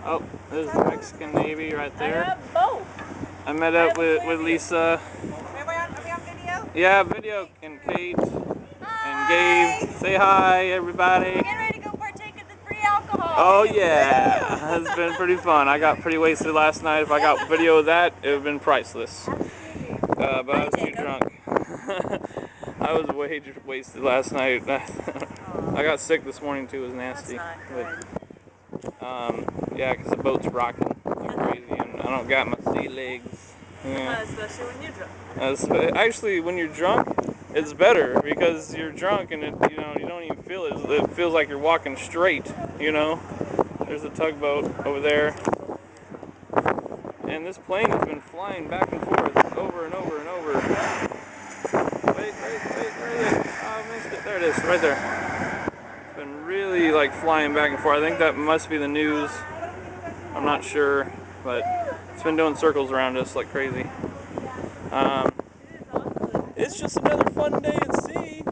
Oh, there's the Mexican Navy right there. I have both. I met up with Lisa. Are we on video? Yeah, video. And Kate. Hi. And Gabe. Say hi, everybody. Get ready to go partake of the free alcohol. Oh yeah, it's been pretty fun. I got pretty wasted last night. If I got video of that, it would have been priceless. But I was too drunk. I was way wasted last night. I got sick this morning too. It was nasty. That's not good. Yeah, because the boat's rocking like crazy, and I don't got my sea legs. Yeah. Especially when you're drunk. Actually, when you're drunk, it's better because you're drunk and you don't even feel it. It feels like you're walking straight. There's a tugboat over there, and this plane has been flying back and forth over and over and over. Wait, where is it? Oh, I missed it. There it is, right there. It's been really like flying back and forth. I think that must be the news. I'm not sure, but it's been doing circles around us like crazy. It's just another fun day at sea.